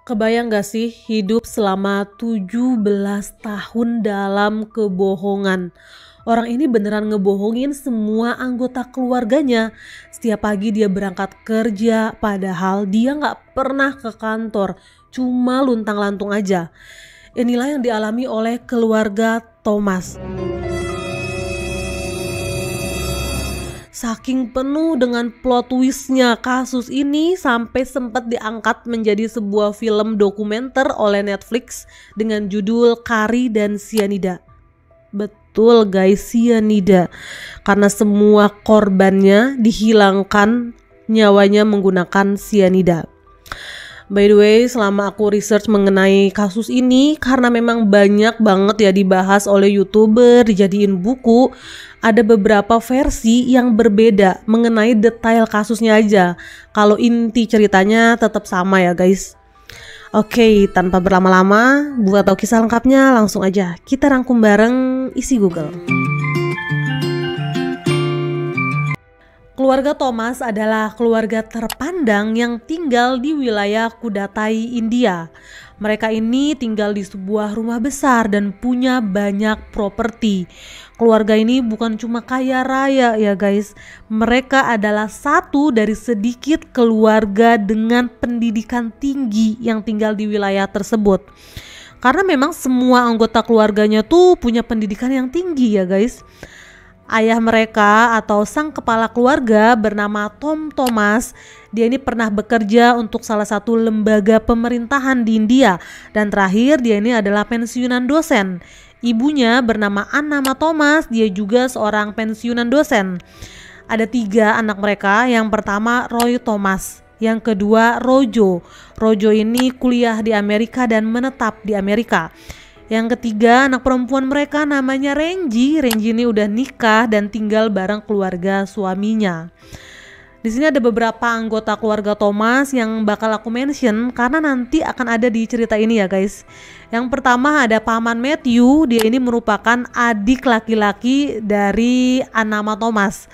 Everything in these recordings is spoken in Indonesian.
Kebayang gak sih hidup selama 17 tahun dalam kebohongan? Orang ini beneran ngebohongin semua anggota keluarganya. Setiap pagi dia berangkat kerja, padahal dia gak pernah ke kantor. Cuma luntang-lantung aja. Inilah yang dialami oleh keluarga Thomas. Saking penuh dengan plot twistnya kasus ini sampai sempat diangkat menjadi sebuah film dokumenter oleh Netflix dengan judul Carrie dan Cyanida. Betul guys, cyanida. Karena semua korbannya dihilangkan nyawanya menggunakan cyanida. By the way, selama aku research mengenai kasus ini, karena memang banyak banget ya dibahas oleh YouTuber, dijadiin buku, ada beberapa versi yang berbeda mengenai detail kasusnya aja. Kalau inti ceritanya tetap sama ya guys. Oke, tanpa berlama-lama, buat tahu kisah lengkapnya langsung aja kita rangkum bareng isi Google. Keluarga Thomas adalah keluarga terpandang yang tinggal di wilayah Kudatai, India. Mereka ini tinggal di sebuah rumah besar dan punya banyak properti. Keluarga ini bukan cuma kaya raya ya guys. Mereka adalah satu dari sedikit keluarga dengan pendidikan tinggi yang tinggal di wilayah tersebut. Karena memang semua anggota keluarganya tuh punya pendidikan yang tinggi ya guys. Ayah mereka atau sang kepala keluarga bernama Tom Thomas. Dia ini pernah bekerja untuk salah satu lembaga pemerintahan di India. Dan terakhir dia ini adalah pensiunan dosen. Ibunya bernama Anna Thomas. Dia juga seorang pensiunan dosen. Ada 3 anak mereka. Yang pertama Roy Thomas. Yang kedua Rojo. Rojo ini kuliah di Amerika dan menetap di Amerika. Yang ketiga anak perempuan mereka namanya Renji. Renji ini udah nikah dan tinggal bareng keluarga suaminya. Di sini ada beberapa anggota keluarga Thomas yang bakal aku mention karena nanti akan ada di cerita ini ya guys. Yang pertama ada Paman Matthew. Dia ini merupakan adik laki-laki dari Anama Thomas.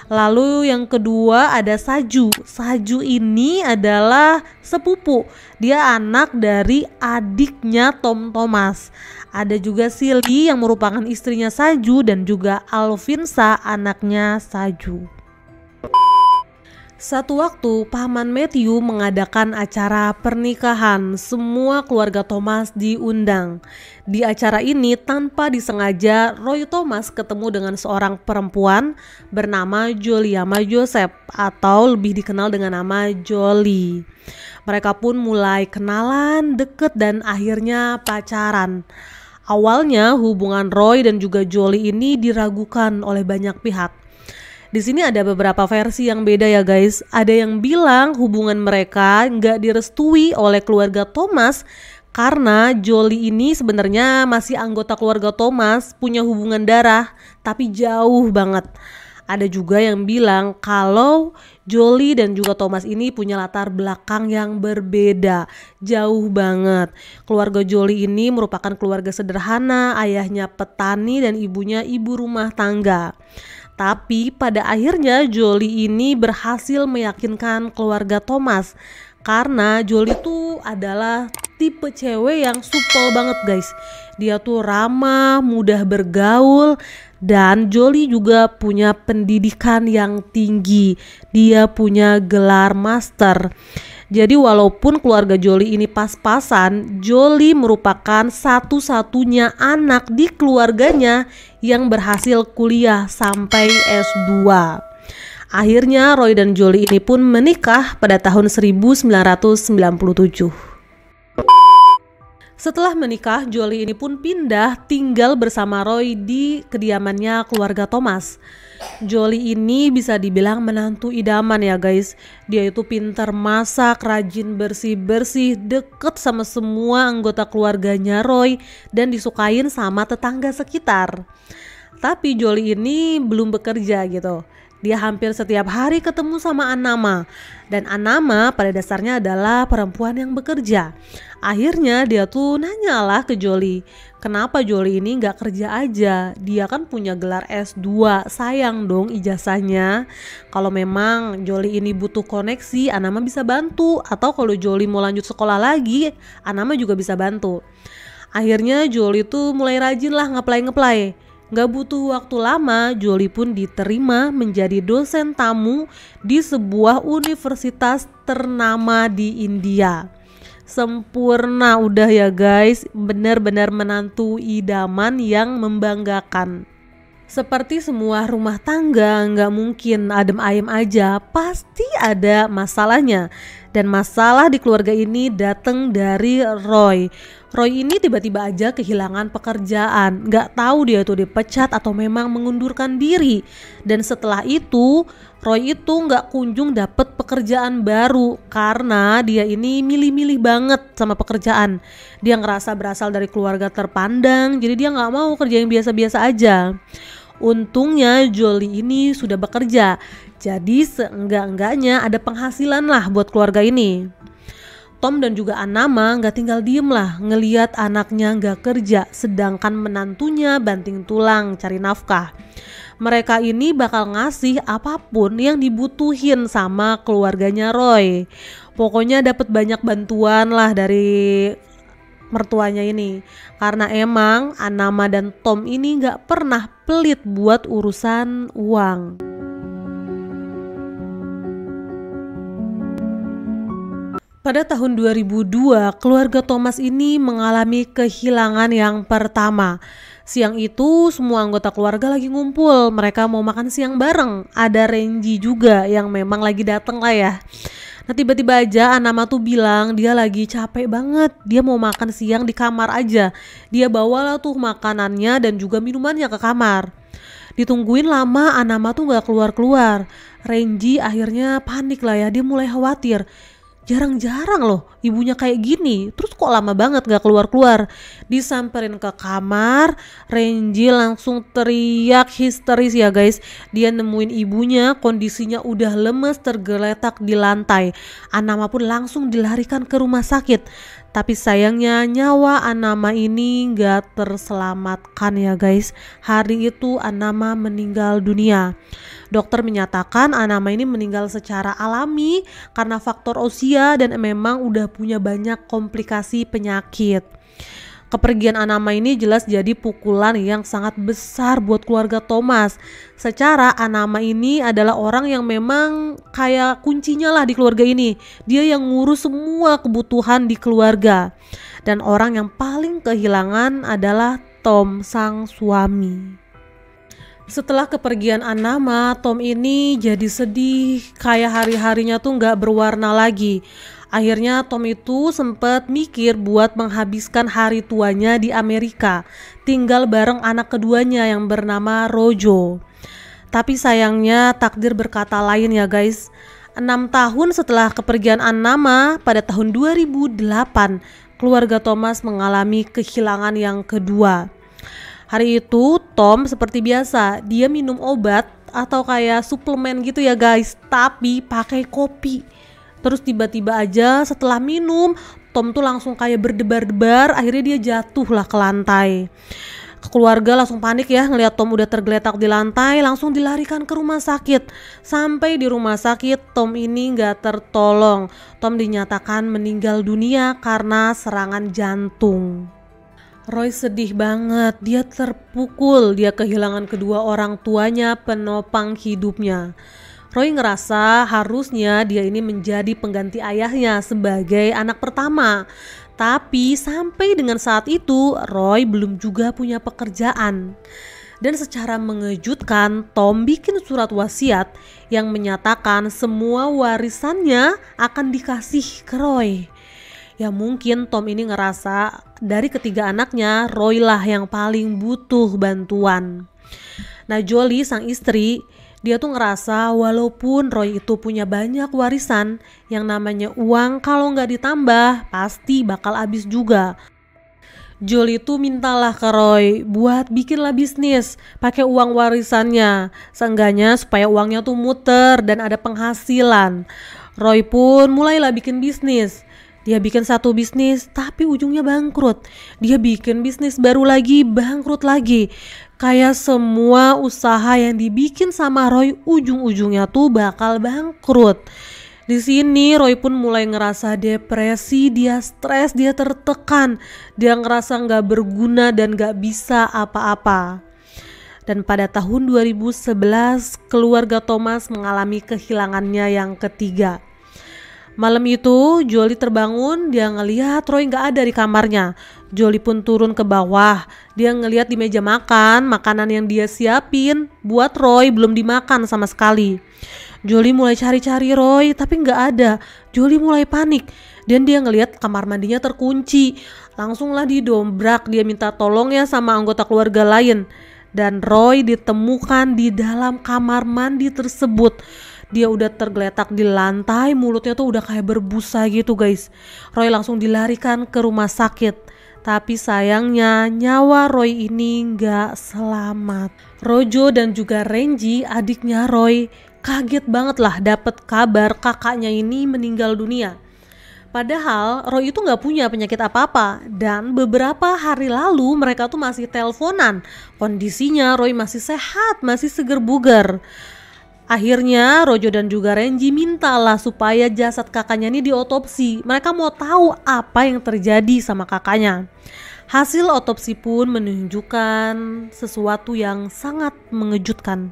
Lalu yang kedua ada Saju. Saju ini adalah sepupu. Dia anak dari adiknya Tom Thomas. Ada juga Silly yang merupakan istrinya Saju dan juga Alvinsa anaknya Saju. Satu waktu Paman Matthew mengadakan acara pernikahan. Semua keluarga Thomas diundang. Di acara ini tanpa disengaja Roy Thomas ketemu dengan seorang perempuan bernama Joliama Joseph atau lebih dikenal dengan nama Jolie. Mereka pun mulai kenalan, deket dan akhirnya pacaran. Awalnya hubungan Roy dan juga Jolie ini diragukan oleh banyak pihak. Di sini ada beberapa versi yang beda ya guys. Ada yang bilang hubungan mereka nggak direstui oleh keluarga Thomas karena Jolie ini sebenarnya masih anggota keluarga Thomas, punya hubungan darah tapi jauh banget. Ada juga yang bilang kalau Jolie dan juga Thomas ini punya latar belakang yang berbeda, jauh banget. Keluarga Jolie ini merupakan keluarga sederhana, ayahnya petani dan ibunya ibu rumah tangga. Tapi pada akhirnya Jolie ini berhasil meyakinkan keluarga Thomas karena Jolie tuh adalah tipe cewek yang supel banget guys. Dia tuh ramah, mudah bergaul dan Jolie juga punya pendidikan yang tinggi. Dia punya gelar master. Jadi walaupun keluarga Jolie ini pas-pasan, Jolie merupakan satu-satunya anak di keluarganya yang berhasil kuliah sampai S2. Akhirnya Roy dan Jolie ini pun menikah pada tahun 1997. Setelah menikah, Jolie ini pun pindah tinggal bersama Roy di kediamannya keluarga Thomas. Jolie ini bisa dibilang menantu idaman ya guys. Dia itu pintar masak, rajin bersih-bersih, deket sama semua anggota keluarganya Roy dan disukain sama tetangga sekitar. Tapi Jolie ini belum bekerja gitu. Dia hampir setiap hari ketemu sama Anama, dan Anama pada dasarnya adalah perempuan yang bekerja. Akhirnya dia tuh nanyalah ke Jolie, kenapa Jolie ini gak kerja aja? Dia kan punya gelar S2, sayang dong ijazahnya. Kalau memang Jolie ini butuh koneksi, Anama bisa bantu. Atau kalau Jolie mau lanjut sekolah lagi, Anama juga bisa bantu. Akhirnya Jolie tuh mulai rajin lah ngeplay. Gak butuh waktu lama, Jolie pun diterima menjadi dosen tamu di sebuah universitas ternama di India. Sempurna udah ya guys, benar-benar menantu idaman yang membanggakan. Seperti semua rumah tangga, nggak mungkin adem ayem aja, pasti ada masalahnya. Dan masalah di keluarga ini datang dari Roy. Roy ini tiba-tiba aja kehilangan pekerjaan, nggak tahu dia tuh dipecat atau memang mengundurkan diri. Dan setelah itu, Roy itu nggak kunjung dapet pekerjaan baru karena dia ini milih-milih banget sama pekerjaan. Dia ngerasa berasal dari keluarga terpandang, jadi dia nggak mau kerja yang biasa-biasa aja. Untungnya Jolie ini sudah bekerja, jadi seenggak-enggaknya ada penghasilan lah buat keluarga ini. Tom dan juga Anama gak tinggal diem lah ngeliat anaknya gak kerja, sedangkan menantunya banting tulang cari nafkah. Mereka ini bakal ngasih apapun yang dibutuhin sama keluarganya Roy. Pokoknya dapat banyak bantuan lah dari mertuanya ini, karena emang Anama dan Tom ini gak pernah pelit buat urusan uang. Pada tahun 2002, keluarga Thomas ini mengalami kehilangan yang pertama. Siang itu semua anggota keluarga lagi ngumpul, mereka mau makan siang bareng. Ada Renji juga yang memang lagi dateng lah ya. Nah tiba-tiba aja Anama tuh bilang dia lagi capek banget, dia mau makan siang di kamar aja. Dia bawalah tuh makanannya dan juga minumannya ke kamar. Ditungguin lama, Anama tuh gak keluar-keluar. Renji akhirnya panik lah ya, dia mulai khawatir. Jarang-jarang loh ibunya kayak gini, terus kok lama banget gak keluar-keluar. Disamperin ke kamar, Renji langsung teriak histeris ya guys. Dia nemuin ibunya kondisinya udah lemes tergeletak di lantai. Anama pun langsung dilarikan ke rumah sakit. Tapi sayangnya nyawa Anama ini gak terselamatkan ya guys. Hari itu Anama meninggal dunia. Dokter menyatakan Anama ini meninggal secara alami karena faktor usia dan memang udah punya banyak komplikasi penyakit. Kepergian Anama ini jelas jadi pukulan yang sangat besar buat keluarga Thomas. Secara Anama ini adalah orang yang memang kayak kuncinya lah di keluarga ini. Dia yang ngurus semua kebutuhan di keluarga. Dan orang yang paling kehilangan adalah Tom, sang suami. Setelah kepergian Anama, Tom ini jadi sedih, kayak hari-harinya tuh gak berwarna lagi. Akhirnya Tom itu sempat mikir buat menghabiskan hari tuanya di Amerika, tinggal bareng anak keduanya yang bernama Rojo. Tapi sayangnya takdir berkata lain ya guys. 6 tahun setelah kepergian Anama pada tahun 2008, keluarga Thomas mengalami kehilangan yang kedua. Hari itu Tom seperti biasa, dia minum obat atau kayak suplemen gitu ya guys, tapi pakai kopi. Terus tiba-tiba aja setelah minum, Tom tuh langsung kayak berdebar-debar, akhirnya dia jatuh lah ke lantai. Keluarga langsung panik ya ngeliat Tom udah tergeletak di lantai, langsung dilarikan ke rumah sakit. Sampai di rumah sakit Tom ini gak tertolong. Tom dinyatakan meninggal dunia karena serangan jantung. Roy sedih banget, dia terpukul, dia kehilangan kedua orang tuanya penopang hidupnya. Roy ngerasa harusnya dia ini menjadi pengganti ayahnya sebagai anak pertama. Tapi sampai dengan saat itu Roy belum juga punya pekerjaan. Dan secara mengejutkan Tom bikin surat wasiat yang menyatakan semua warisannya akan dikasih ke Roy. Ya mungkin Tom ini ngerasa dari ketiga anaknya Roy lah yang paling butuh bantuan. Nah Jolie sang istri, dia tuh ngerasa walaupun Roy itu punya banyak warisan, yang namanya uang kalau nggak ditambah pasti bakal habis juga. Jolie itu mintalah ke Roy buat bikinlah bisnis pakai uang warisannya. Seenggaknya supaya uangnya tuh muter dan ada penghasilan. Roy pun mulailah bikin bisnis. Dia bikin satu bisnis tapi ujungnya bangkrut. Dia bikin bisnis baru lagi, bangkrut lagi. Kayak semua usaha yang dibikin sama Roy ujung-ujungnya tuh bakal bangkrut. Di sini Roy pun mulai ngerasa depresi, dia stres, dia tertekan, dia ngerasa nggak berguna dan nggak bisa apa-apa. Dan pada tahun 2011 keluarga Thomas mengalami kehilangannya yang ketiga. Malam itu Jolie terbangun, dia ngelihat Roy nggak ada di kamarnya. Jolie pun turun ke bawah, dia ngelihat di meja makan, makanan yang dia siapin buat Roy belum dimakan sama sekali. Jolie mulai cari-cari Roy tapi nggak ada. Jolie mulai panik dan dia ngelihat kamar mandinya terkunci. Langsunglah didobrak, dia minta tolong ya sama anggota keluarga lain. Dan Roy ditemukan di dalam kamar mandi tersebut. Dia udah tergeletak di lantai, mulutnya tuh udah kayak berbusa gitu guys. Roy langsung dilarikan ke rumah sakit. Tapi sayangnya nyawa Roy ini nggak selamat. Rojo dan juga Renji, adiknya Roy, kaget banget lah dapet kabar kakaknya ini meninggal dunia. Padahal Roy itu nggak punya penyakit apa-apa dan beberapa hari lalu mereka tuh masih teleponan. Kondisinya Roy masih sehat, masih seger bugar. Akhirnya Rojo dan juga Renji mintalah supaya jasad kakaknya ini diotopsi. Mereka mau tahu apa yang terjadi sama kakaknya. Hasil otopsi pun menunjukkan sesuatu yang sangat mengejutkan.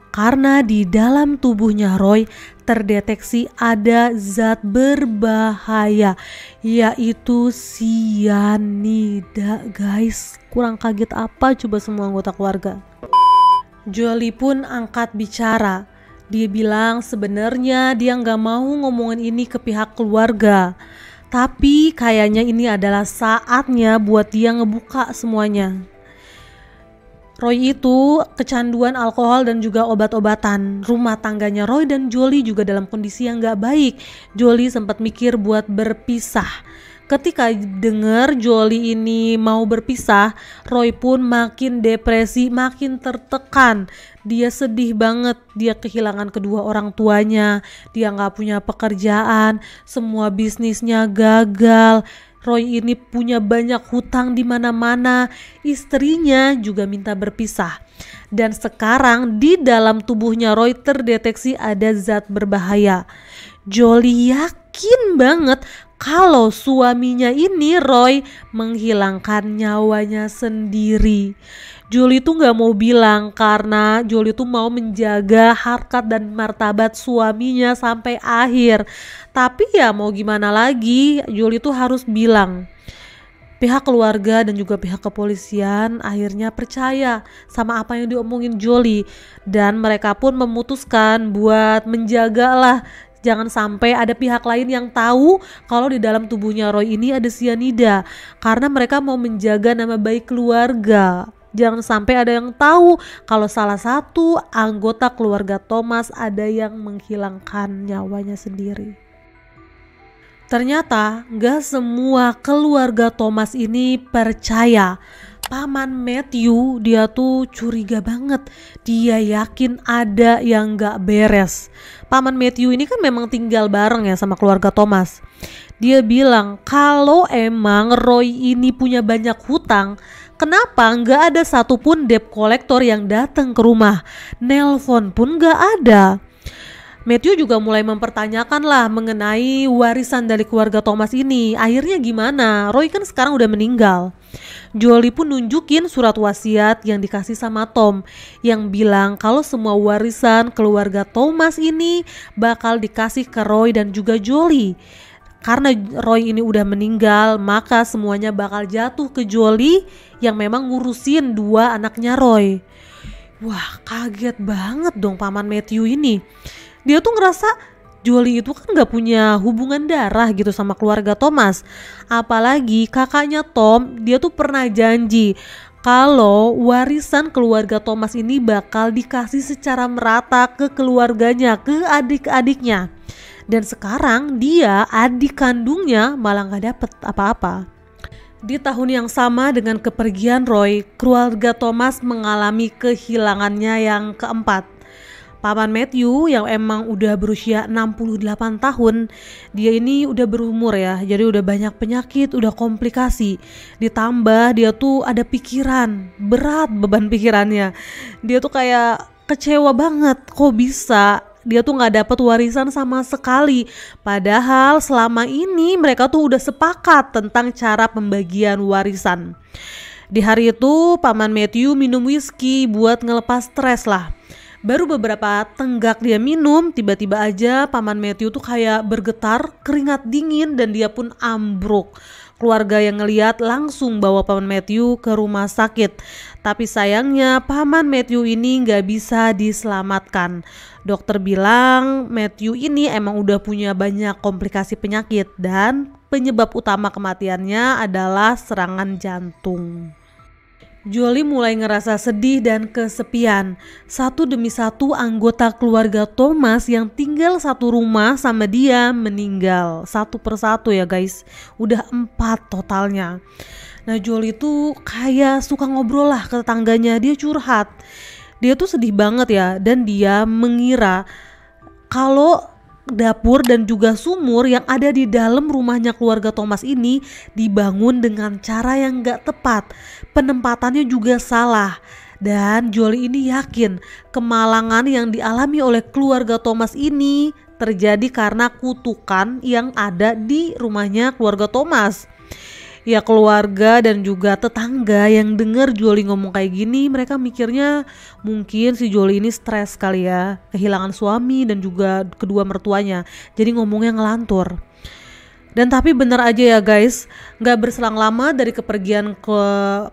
Karena di dalam tubuhnya Roy terdeteksi ada zat berbahaya, yaitu sianida guys. Kurang kaget apa coba semua anggota keluarga. Jolie pun angkat bicara. Dia bilang sebenarnya dia nggak mau ngomongin ini ke pihak keluarga. Tapi kayaknya ini adalah saatnya buat dia ngebuka semuanya. Roy itu kecanduan alkohol dan juga obat-obatan. Rumah tangganya Roy dan Jolie juga dalam kondisi yang gak baik. Jolie sempat mikir buat berpisah. Ketika dengar Jolie ini mau berpisah, Roy pun makin depresi, makin tertekan. Dia sedih banget, dia kehilangan kedua orang tuanya, dia gak punya pekerjaan, semua bisnisnya gagal. Roy ini punya banyak hutang di mana-mana, istrinya juga minta berpisah. Dan sekarang di dalam tubuhnya Roy terdeteksi ada zat berbahaya. Jolie yakin banget kalau suaminya ini Roy menghilangkan nyawanya sendiri. Jolie tuh gak mau bilang karena Jolie tuh mau menjaga harkat dan martabat suaminya sampai akhir. Tapi ya mau gimana lagi, Jolie tuh harus bilang. Pihak keluarga dan juga pihak kepolisian akhirnya percaya sama apa yang diomongin Jolie. Dan mereka pun memutuskan buat menjagalah. Jangan sampai ada pihak lain yang tahu kalau di dalam tubuhnya Roy ini ada sianida. Karena mereka mau menjaga nama baik keluarga. Jangan sampai ada yang tahu kalau salah satu anggota keluarga Thomas ada yang menghilangkan nyawanya sendiri. Ternyata gak semua keluarga Thomas ini percaya. Paman Matthew dia tuh curiga banget. Dia yakin ada yang gak beres. Paman Matthew ini kan memang tinggal bareng ya sama keluarga Thomas. Dia bilang kalau emang Roy ini punya banyak hutang, kenapa nggak ada satupun debt collector yang datang ke rumah? Nelpon pun nggak ada. Matthew juga mulai mempertanyakan lah mengenai warisan dari keluarga Thomas ini. Akhirnya gimana? Roy kan sekarang udah meninggal. Jolie pun nunjukin surat wasiat yang dikasih sama Tom yang bilang kalau semua warisan keluarga Thomas ini bakal dikasih ke Roy dan juga Jolie. Karena Roy ini udah meninggal, maka semuanya bakal jatuh ke Jolie yang memang ngurusin dua anaknya Roy. Wah, kaget banget dong paman Matthew ini. Dia tuh ngerasa Jolie itu kan gak punya hubungan darah gitu sama keluarga Thomas. Apalagi kakaknya Tom, dia tuh pernah janji kalau warisan keluarga Thomas ini bakal dikasih secara merata ke keluarganya, ke adik-adiknya. Dan sekarang dia, adik kandungnya, malah gak dapet apa-apa. Di tahun yang sama dengan kepergian Roy, keluarga Thomas mengalami kehilangannya yang keempat. Paman Matthew yang emang udah berusia 68 tahun, dia ini udah berumur ya, jadi udah banyak penyakit, udah komplikasi. Ditambah dia tuh ada pikiran, berat beban pikirannya. Dia tuh kayak kecewa banget, kok bisa dia tuh nggak dapat warisan sama sekali. Padahal selama ini mereka tuh udah sepakat tentang cara pembagian warisan. Di hari itu Paman Matthew minum whisky buat ngelepas stres lah. Baru beberapa tenggak dia minum, tiba-tiba aja Paman Matthew tuh kayak bergetar, keringat dingin dan dia pun ambruk. Keluarga yang ngeliat langsung bawa Paman Matthew ke rumah sakit. Tapi sayangnya Paman Matthew ini nggak bisa diselamatkan. Dokter bilang Matthew ini emang udah punya banyak komplikasi penyakit dan penyebab utama kematiannya adalah serangan jantung. Jolie mulai ngerasa sedih dan kesepian. Satu demi satu anggota keluarga Thomas yang tinggal satu rumah sama dia meninggal. Satu persatu ya guys. Udah 4 totalnya. Nah Jolie tuh kayak suka ngobrol lah ke tetangganya. Dia curhat. Dia tuh sedih banget ya. Dan dia mengira kalau dapur dan juga sumur yang ada di dalam rumahnya keluarga Thomas ini dibangun dengan cara yang gak tepat. Penempatannya juga salah. Dan Jolie ini yakin kemalangan yang dialami oleh keluarga Thomas ini terjadi karena kutukan yang ada di rumahnya keluarga Thomas. Ya keluarga dan juga tetangga yang dengar Jolie ngomong kayak gini, mereka mikirnya mungkin si Jolie ini stres kali ya, kehilangan suami dan juga kedua mertuanya, jadi ngomongnya ngelantur. Dan tapi bener aja ya guys, gak berselang lama dari kepergian ke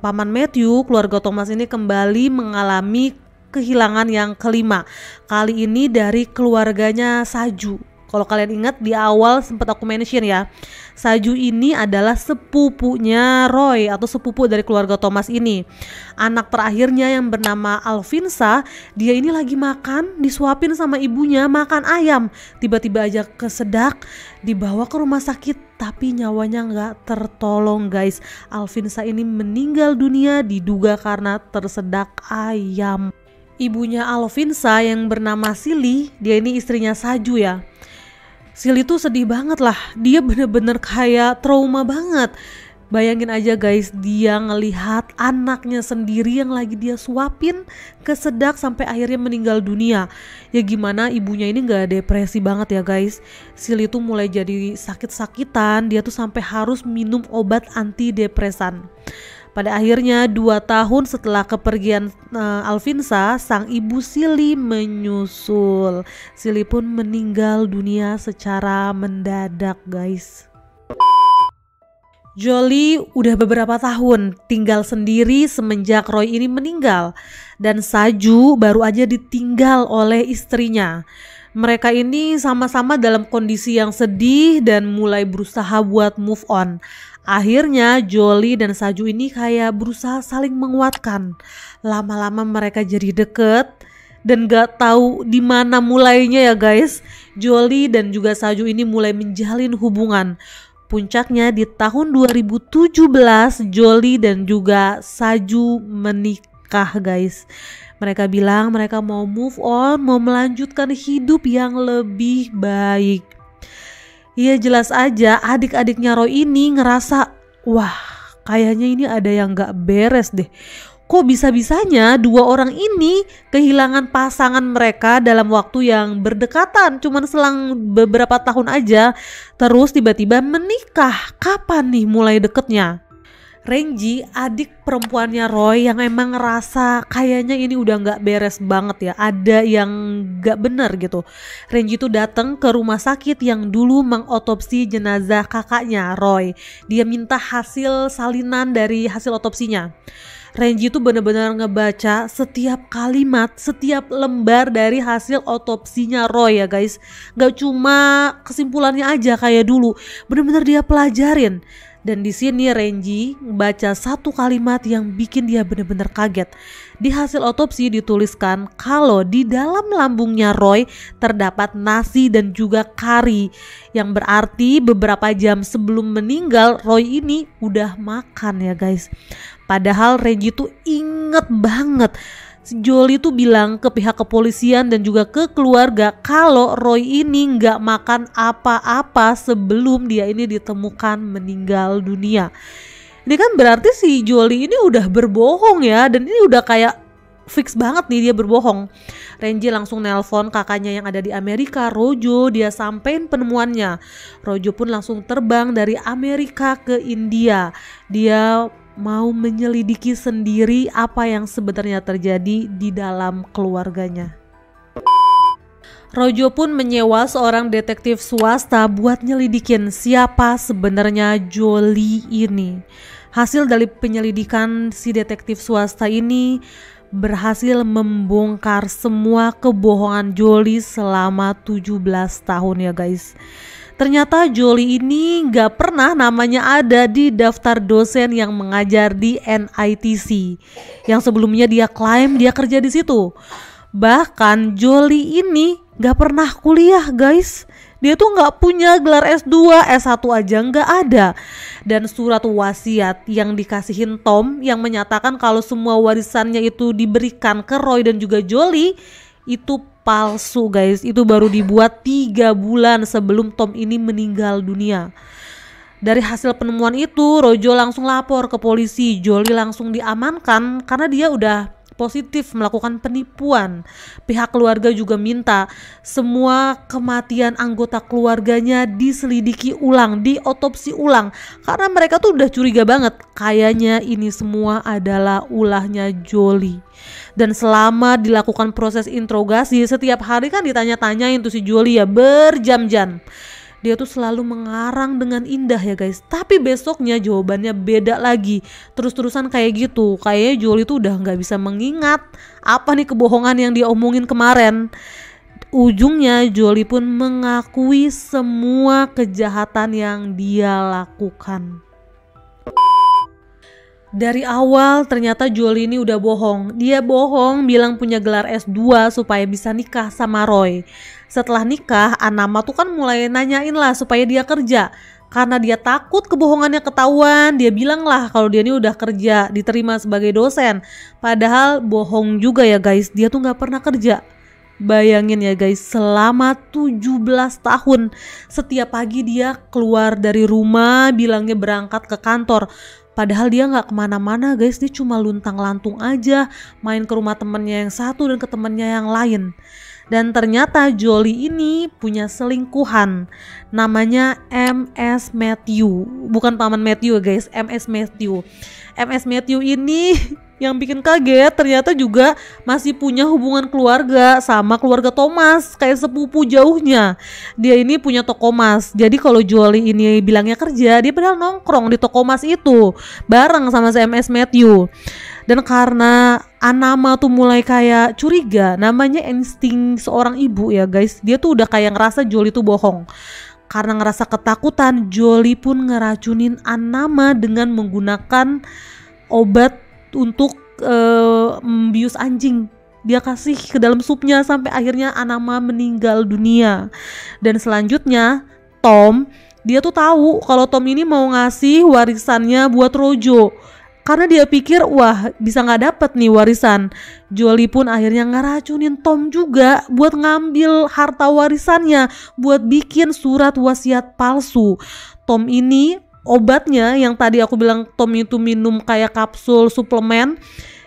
Paman Matthew, keluarga Thomas ini kembali mengalami kehilangan yang kelima. Kali ini dari keluarganya Saju. Kalau kalian ingat di awal sempat aku mention ya, Saju ini adalah sepupunya Roy atau sepupu dari keluarga Thomas ini. Anak terakhirnya yang bernama Alvinsa, dia ini lagi makan, disuapin sama ibunya makan ayam. Tiba-tiba aja kesedak, dibawa ke rumah sakit tapi nyawanya nggak tertolong guys. Alvinsa ini meninggal dunia diduga karena tersedak ayam. Ibunya Alvinsa yang bernama Silly, dia ini istrinya Saju ya. Silly tuh sedih banget lah, dia bener-bener kayak trauma banget. Bayangin aja guys, dia ngelihat anaknya sendiri yang lagi dia suapin kesedak sampai akhirnya meninggal dunia. Ya gimana ibunya ini gak depresi banget ya guys. Silly tuh mulai jadi sakit-sakitan, dia tuh sampai harus minum obat antidepresan. Pada akhirnya 2 tahun setelah kepergian Alvinsa, sang ibu Silly menyusul. Silly pun meninggal dunia secara mendadak guys. Jolie udah beberapa tahun tinggal sendiri semenjak Roy ini meninggal. Dan Saju baru aja ditinggal oleh istrinya. Mereka ini sama-sama dalam kondisi yang sedih dan mulai berusaha buat move on. Akhirnya Jolie dan Saju ini kayak berusaha saling menguatkan. Lama-lama mereka jadi deket dan gak tahu di mana mulainya ya guys. Jolie dan juga Saju ini mulai menjalin hubungan. Puncaknya di tahun 2017 Jolie dan juga Saju menikah guys. Mereka bilang mereka mau move on, mau melanjutkan hidup yang lebih baik. Iya jelas aja adik-adiknya Roy ini ngerasa, wah kayaknya ini ada yang gak beres deh. Kok bisa-bisanya 2 orang ini kehilangan pasangan mereka dalam waktu yang berdekatan, cuman selang beberapa tahun aja, terus tiba-tiba menikah. Kapan nih mulai deketnya? Renji, adik perempuannya Roy yang emang ngerasa kayaknya ini udah gak beres banget ya, ada yang gak bener gitu. Renji tuh datang ke rumah sakit yang dulu mengotopsi jenazah kakaknya Roy. Dia minta hasil salinan dari hasil otopsinya. Renji tuh bener-bener ngebaca setiap kalimat, setiap lembar dari hasil otopsinya Roy ya guys. Gak cuma kesimpulannya aja kayak dulu, bener-bener dia pelajarin. Dan di sini Renji baca satu kalimat yang bikin dia benar-benar kaget. Di hasil otopsi dituliskan kalau di dalam lambungnya Roy terdapat nasi dan juga kari, yang berarti beberapa jam sebelum meninggal Roy ini udah makan ya guys. Padahal Renji tuh inget banget, Jolie tuh bilang ke pihak kepolisian dan juga ke keluarga kalau Roy ini nggak makan apa-apa sebelum dia ini ditemukan meninggal dunia. Ini kan berarti si Jolie ini udah berbohong ya, dan ini udah kayak fix banget nih dia berbohong. Renji langsung nelpon kakaknya yang ada di Amerika, Rojo, dia sampein penemuannya. Rojo pun langsung terbang dari Amerika ke India. Dia mau menyelidiki sendiri apa yang sebenarnya terjadi di dalam keluarganya. Rojo pun menyewa seorang detektif swasta buat nyelidikin siapa sebenarnya Jolie ini. Hasil dari penyelidikan si detektif swasta ini berhasil membongkar semua kebohongan Jolie selama 17 tahun ya guys. Ternyata Jolie ini gak pernah namanya ada di daftar dosen yang mengajar di NITC, yang sebelumnya dia klaim dia kerja di situ. Bahkan Jolie ini gak pernah kuliah guys. Dia tuh gak punya gelar S2, S1 aja gak ada. Dan surat wasiat yang dikasihin Tom yang menyatakan kalau semua warisannya itu diberikan ke Roy dan juga Jolie itu palsu guys. Itu baru dibuat 3 bulan sebelum Tom ini meninggal dunia. Dari hasil penemuan itu Rojo langsung lapor ke polisi. Jolie langsung diamankan karena dia udah positif melakukan penipuan. Pihak keluarga juga minta semua kematian anggota keluarganya diselidiki ulang, diotopsi ulang, karena mereka tuh udah curiga banget kayaknya ini semua adalah ulahnya Jolie. Dan selama dilakukan proses interogasi, setiap hari kan ditanya-tanyain tuh si Jolie ya berjam-jam. Dia tuh selalu mengarang dengan indah ya guys. Tapi besoknya jawabannya beda lagi. Terus-terusan kayak gitu. Kayaknya Jolie tuh udah gak bisa mengingat apa nih kebohongan yang dia omongin kemarin. Ujungnya Jolie pun mengakui semua kejahatan yang dia lakukan. Dari awal ternyata Jolie ini udah bohong. Dia bohong bilang punya gelar S2 supaya bisa nikah sama Roy. Setelah nikah, Anama tuh kan mulai nanyain lah supaya dia kerja. Karena dia takut kebohongannya ketahuan, dia bilang lah kalau dia ini udah kerja, diterima sebagai dosen. Padahal bohong juga ya guys, dia tuh gak pernah kerja. Bayangin ya guys, selama 17 tahun setiap pagi dia keluar dari rumah bilangnya berangkat ke kantor. Padahal dia gak kemana-mana guys, dia cuma luntang-lantung aja, main ke rumah temennya yang satu dan ke temennya yang lain. Dan ternyata Jolie ini punya selingkuhan, namanya MS Matthew. Bukan paman Matthew guys, MS Matthew. MS Matthew ini yang bikin kaget ternyata juga masih punya hubungan keluarga sama keluarga Thomas, kayak sepupu jauhnya. Dia ini punya toko emas. Jadi kalau Jolie ini bilangnya kerja, dia padahal nongkrong di toko emas itu bareng sama si MS Matthew. Dan karena Anama tuh mulai kayak curiga, namanya insting seorang ibu ya guys. Dia tuh udah kayak ngerasa Jolie tuh bohong. Karena ngerasa ketakutan, Jolie pun ngeracunin Anama dengan menggunakan obat untuk membius anjing. Dia kasih ke dalam supnya sampai akhirnya Anama meninggal dunia. Dan selanjutnya Tom, dia tuh tahu kalau Tom ini mau ngasih warisannya buat Rojo. Karena dia pikir wah bisa gak dapet nih warisan. Jolie pun akhirnya ngeracunin Tom juga buat ngambil harta warisannya, buat bikin surat wasiat palsu. Tom ini obatnya yang tadi aku bilang Tom itu minum kayak kapsul suplemen,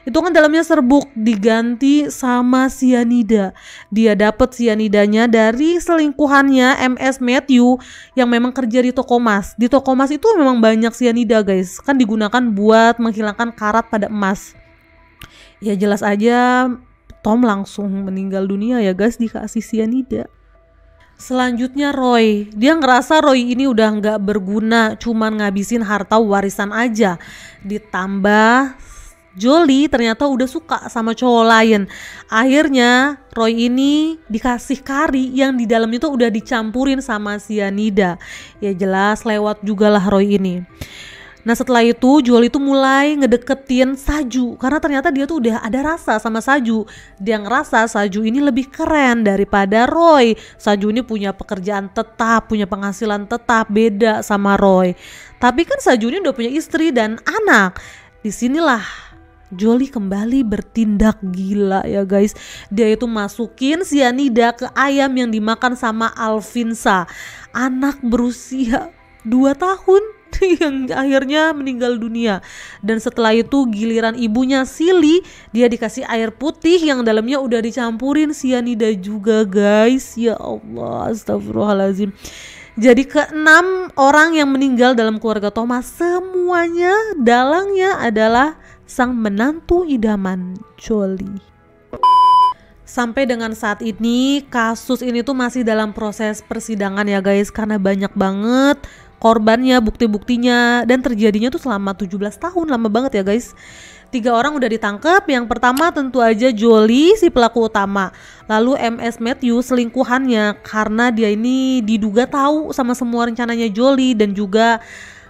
itu kan dalamnya serbuk, diganti sama sianida. Dia dapat sianidanya dari selingkuhannya MS Matthew yang memang kerja di toko emas. Di toko emas itu memang banyak sianida guys, kan digunakan buat menghilangkan karat pada emas. Ya jelas aja Tom langsung meninggal dunia ya guys, dikasih sianida. Selanjutnya Roy, dia ngerasa Roy ini udah gak berguna, cuman ngabisin harta warisan aja. Ditambah Jolie ternyata udah suka sama cowok lain. Akhirnya Roy ini dikasih kari yang di dalamnya tuh udah dicampurin sama cyanida. Ya jelas lewat juga lah Roy ini. Nah setelah itu Jolie itu mulai ngedeketin Saju karena ternyata dia tuh udah ada rasa sama Saju. Dia ngerasa Saju ini lebih keren daripada Roy. Saju ini punya pekerjaan tetap, punya penghasilan tetap, beda sama Roy. Tapi kan Saju ini udah punya istri dan anak. Disinilah Jolie kembali bertindak gila ya guys. Dia itu masukin cyanida ke ayam yang dimakan sama Alvinsa, anak berusia 2 tahun yang akhirnya meninggal dunia. Dan setelah itu giliran ibunya Silly, dia dikasih air putih yang dalamnya udah dicampurin cyanida juga guys. Ya Allah, astagfirullahaladzim. Jadi ke-6 orang yang meninggal dalam keluarga Thomas, semuanya dalangnya adalah sang menantu idaman Jolie. Sampai dengan saat ini kasus ini tuh masih dalam proses persidangan ya guys, karena banyak banget korbannya, bukti-buktinya, dan terjadinya tuh selama 17 tahun, lama banget ya guys. 3 orang udah ditangkap. Yang pertama tentu aja Jolie, si pelaku utama. Lalu MS Matthew, selingkuhannya, karena dia ini diduga tahu sama semua rencananya Jolie dan juga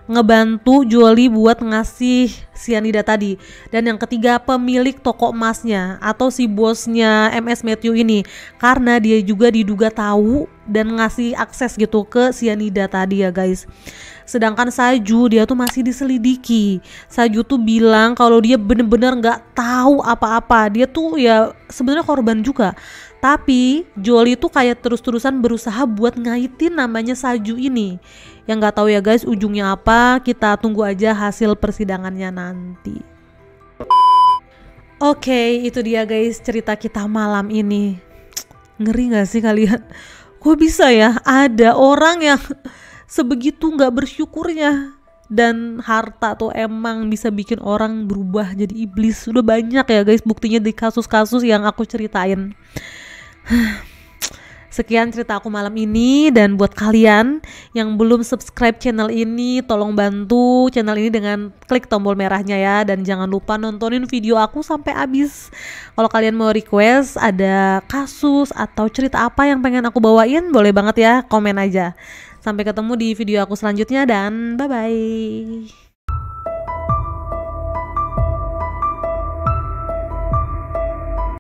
ngebantu Jolie buat ngasih cyanida tadi. Dan yang ketiga pemilik toko emasnya atau si bosnya MS Matthew ini, karena dia juga diduga tahu dan ngasih akses gitu ke cyanida tadi ya guys. Sedangkan Saju dia tuh masih diselidiki. Saju tuh bilang kalau dia bener-bener nggak tahu apa-apa. Dia tuh ya sebenarnya korban juga. Tapi Jolie tuh kayak terus-terusan berusaha buat ngaitin namanya Saju ini. Yang nggak tahu ya guys ujungnya apa. Kita tunggu aja hasil persidangannya nanti. Oke, itu dia guys cerita kita malam ini. Ngeri nggak sih kalian? Kok bisa ya ada orang yang sebegitu nggak bersyukurnya, dan harta tuh emang bisa bikin orang berubah jadi iblis. Sudah banyak ya guys buktinya di kasus-kasus yang aku ceritain. Sekian cerita aku malam ini, dan buat kalian yang belum subscribe channel ini, tolong bantu channel ini dengan klik tombol merahnya ya, dan jangan lupa nontonin video aku sampai habis. Kalau kalian mau request ada kasus atau cerita apa yang pengen aku bawain, boleh banget ya, komen aja. Sampai ketemu di video aku selanjutnya dan bye bye.